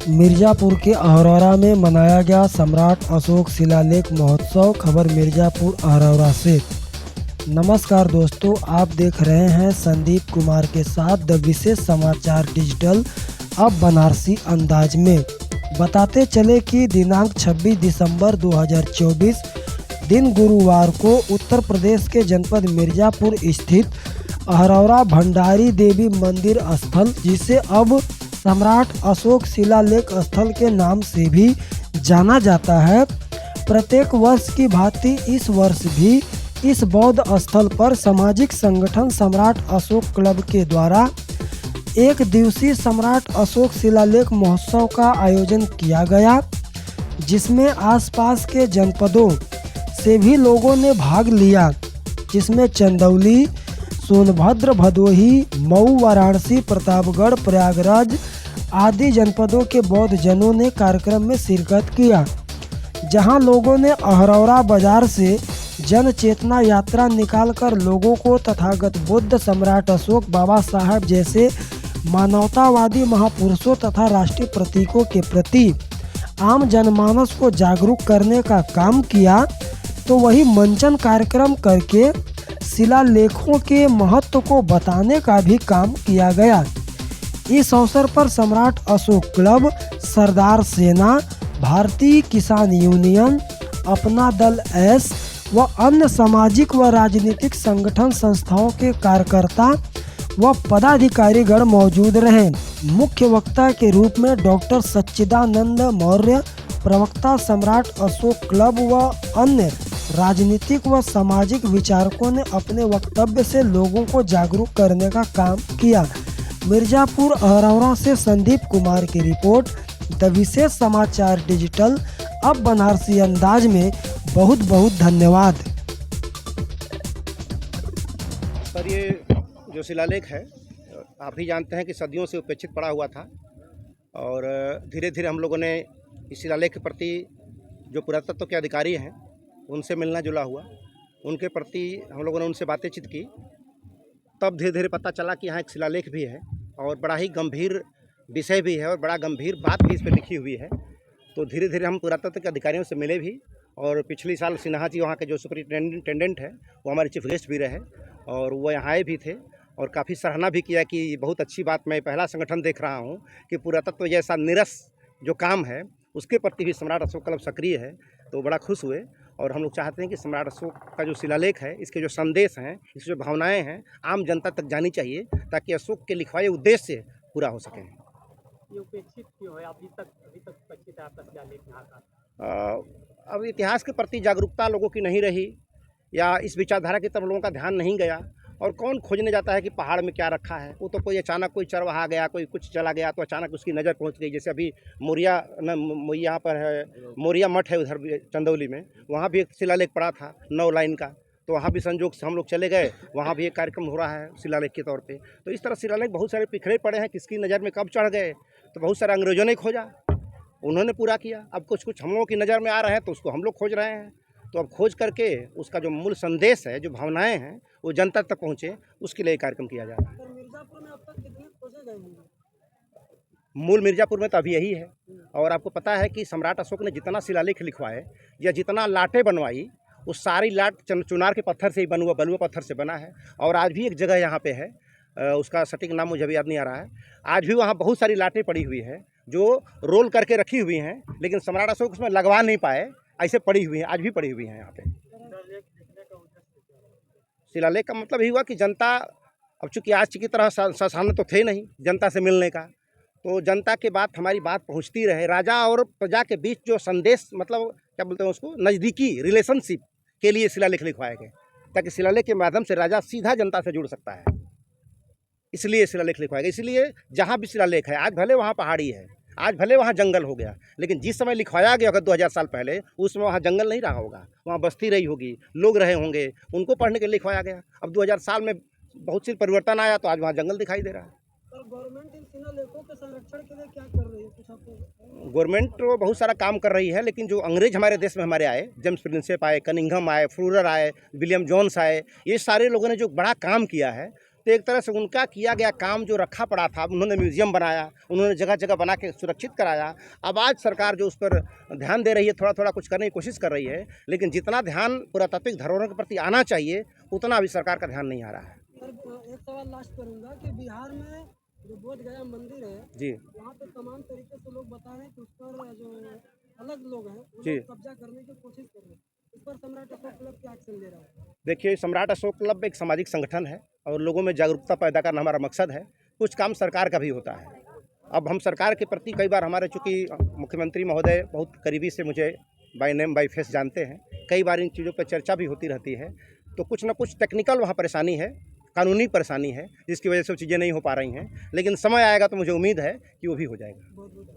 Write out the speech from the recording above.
मिर्ज़ापुर के अहरौरा में मनाया गया सम्राट अशोक शिलालेख महोत्सव। खबर मिर्ज़ापुर अहरौरा से। नमस्कार दोस्तों, आप देख रहे हैं संदीप कुमार के साथ द विशेष समाचार डिजिटल, अब बनारसी अंदाज में। बताते चले कि दिनांक 26 दिसंबर 2024 दिन गुरुवार को उत्तर प्रदेश के जनपद मिर्ज़ापुर स्थित अहरौरा भंडारी देवी मंदिर स्थल, जिसे अब सम्राट अशोक शिलालेख स्थल के नाम से भी जाना जाता है, प्रत्येक वर्ष की भांति इस वर्ष भी इस बौद्ध स्थल पर सामाजिक संगठन सम्राट अशोक क्लब के द्वारा एक दिवसीय सम्राट अशोक शिलालेख महोत्सव का आयोजन किया गया, जिसमें आसपास के जनपदों से भी लोगों ने भाग लिया, जिसमें चंदौली, सोनभद्र, भदोही, मऊ, वाराणसी, प्रतापगढ़, प्रयागराज आदि जनपदों के बौद्ध जनों ने कार्यक्रम में शिरकत किया, जहां लोगों ने अहरौरा बाजार से जन चेतना यात्रा निकालकर लोगों को तथागत बुद्ध, सम्राट अशोक, बाबा साहब जैसे मानवतावादी महापुरुषों तथा राष्ट्रीय प्रतीकों के प्रति आम जनमानस को जागरूक करने का काम किया। तो वही मंचन कार्यक्रम करके शिलालेखों के महत्व को बताने का भी काम किया गया। इस अवसर पर सम्राट अशोक क्लब, सरदार सेना, भारतीय किसान यूनियन, अपना दल एस व अन्य सामाजिक व राजनीतिक संगठन संस्थाओं के कार्यकर्ता व पदाधिकारीगण मौजूद रहे। मुख्य वक्ता के रूप में डॉक्टर सच्चिदानंद मौर्य, प्रवक्ता सम्राट अशोक क्लब व अन्य राजनीतिक व सामाजिक विचारकों ने अपने वक्तव्य से लोगों को जागरूक करने का काम किया। मिर्ज़ापुर अहरौरा से संदीप कुमार की रिपोर्ट, द विशेष समाचार डिजिटल, अब बनारसी अंदाज में। बहुत बहुत धन्यवाद। सर, ये जो शिलालेख है, आप भी जानते हैं कि सदियों से उपेक्षित पड़ा हुआ था और धीरे धीरे हम लोगों ने इस शिलालेख के प्रति जो पुरातत्व के अधिकारी हैं उनसे मिलना जुला हुआ, उनके प्रति हम लोगों ने उनसे बातचीत की, तब धीरे धीरे पता चला कि यहाँ एक शिलालेख भी है और बड़ा ही गंभीर विषय भी है और बड़ा गंभीर बात भी इस पर लिखी हुई है। तो धीरे धीरे हम पुरातत्व के अधिकारियों से मिले भी और पिछले साल सिन्हा जी, वहाँ के जो सुपरिटेंडेंट है, वो हमारे चीफ गेस्ट भी रहे और वो यहाँ आए भी थे और काफ़ी सराहना भी किया कि बहुत अच्छी बात, मैं पहला संगठन देख रहा हूँ कि पुरातत्व जैसा निरस जो काम है उसके प्रति भी सम्राट अशोक क्लब सक्रिय है। तो बड़ा खुश हुए और हम लोग चाहते हैं कि सम्राट अशोक का जो शिलालेख है, इसके जो संदेश हैं, इसकी जो भावनाएं हैं, आम जनता तक जानी चाहिए ताकि अशोक के लिखवाए उद्देश्य पूरा हो सके। ये उपेक्षित क्यों है? अभी तक उपेक्षित है आपका शिलालेख यहाँ का? अब इतिहास के प्रति जागरूकता लोगों की नहीं रही या इस विचारधारा की तरफ लोगों का ध्यान नहीं गया। और कौन खोजने जाता है कि पहाड़ में क्या रखा है? वो तो कोई अचानक कोई चरवाहा गया, कोई कुछ चला गया तो अचानक उसकी नज़र पहुंच गई। जैसे अभी मोरिया यहाँ पर है, मोरिया मठ है उधर चंदौली में, वहाँ भी एक शिलालेख पड़ा था 9 लाइन का, तो वहाँ भी संजोग से हम लोग चले गए, वहाँ भी एक कार्यक्रम हो रहा है शिलालेख के तौर पे। तो इस तरह शिलालेख बहुत सारे बिखरे पड़े हैं, किसकी नज़र में कब चढ़ गए, तो बहुत सारे अंग्रेज़ों ने खोजा, उन्होंने पूरा किया। अब कुछ हम लोगों की नज़र में आ रहे हैं तो उसको हम लोग खोज रहे हैं। तो अब खोज करके उसका जो मूल संदेश है, जो भावनाएं हैं, वो जनता तक पहुँचे, उसके लिए कार्यक्रम किया जा रहा है। मिर्ज़ापुर में अब तक कितने खोजे गए होंगे? मूल मिर्ज़ापुर में तो अभी यही है। और आपको पता है कि सम्राट अशोक ने जितना शिलालेख लिखवाए या जितना लाटें बनवाई, वो सारी लाट चुनार के पत्थर से ही बलुआ पत्थर से बना है। और आज भी एक जगह यहाँ पे है, उसका सटीक नाम मुझे अभी याद नहीं आ रहा है, आज भी वहाँ बहुत सारी लाटें पड़ी हुई है जो रोल करके रखी हुई हैं, लेकिन सम्राट अशोक उसमें लगवा नहीं पाए, ऐसे पड़ी हुई हैं, आज भी पड़ी हुई हैं यहाँ पे। शिलालेख का मतलब ही हुआ कि जनता, अब चूँकि आज की तरह साधन तो थे नहीं जनता से मिलने का, तो जनता के बात, हमारी बात पहुँचती रहे। राजा और प्रजा के बीच जो संदेश, मतलब क्या बोलते हैं उसको, नज़दीकी रिलेशनशिप के लिए शिलालेख लिखवाए गए, ताकि शिलालेख के माध्यम से राजा सीधा जनता से जुड़ सकता है, इसलिए शिलालेख लिखवाए गए। इसलिए जहाँ भी शिलालेख है, आज भले वहाँ पहाड़ी है, आज भले वहाँ जंगल हो गया, लेकिन जिस समय लिखवाया गया होगा 2000 साल पहले, उस समय वहाँ जंगल नहीं रहा होगा, वहाँ बस्ती रही होगी, लोग रहे होंगे, उनको पढ़ने के लिए लिखवाया गया। अब 2000 साल में बहुत सी परिवर्तन आया तो आज वहाँ जंगल दिखाई दे रहा है। गवर्नमेंट इन शिलालेखों के संरक्षण के लिए क्या कर रही है? कुछ आपको? गवर्नमेंट तो बहुत सारा काम कर रही है, लेकिन जो अंग्रेज हमारे देश में हमारे आए, जेम्स प्रिंसेप आए, कनिंघम आए, फ्रूरर आए, विलियम जोन्स आए, ये सारे लोगों ने जो बड़ा काम किया है तो एक तरह से उनका किया गया काम जो रखा पड़ा था, उन्होंने म्यूज़ियम बनाया, उन्होंने जगह जगह बना के सुरक्षित कराया। अब आज सरकार जो उस पर ध्यान दे रही है, थोड़ा थोड़ा कुछ करने की कोशिश कर रही है, लेकिन जितना ध्यान पुरातात्विक धरोहरों के प्रति आना चाहिए उतना अभी सरकार का ध्यान नहीं आ रहा है। सर एक सवाल लास्ट करूंगा कि बिहार में जो बोध गया मंदिर है जी वहाँ पे तमाम तरीके से लोग बता रहे हैं कि उस पर जो अलग लोग हैं वो जी। लोग कब्जा करने की कोशिश कर रहे हैं। इस पर सम्राट अशोक क्लब क्या एक्शन ले रहा है? देखिए, सम्राट अशोक क्लब एक सामाजिक संगठन है और लोगों में जागरूकता पैदा करना हमारा मकसद है। कुछ काम सरकार का भी होता है। अब हम सरकार के प्रति कई बार हमारे, चूँकि मुख्यमंत्री महोदय बहुत करीबी से मुझे बाय नेम बाय फेस जानते हैं, कई बार इन चीज़ों पर चर्चा भी होती रहती है। तो कुछ ना कुछ टेक्निकल वहाँ परेशानी है, कानूनी परेशानी है, जिसकी वजह से वो चीज़ें नहीं हो पा रही हैं, लेकिन समय आएगा तो मुझे उम्मीद है कि वो भी हो जाएगा। बहुत बहुत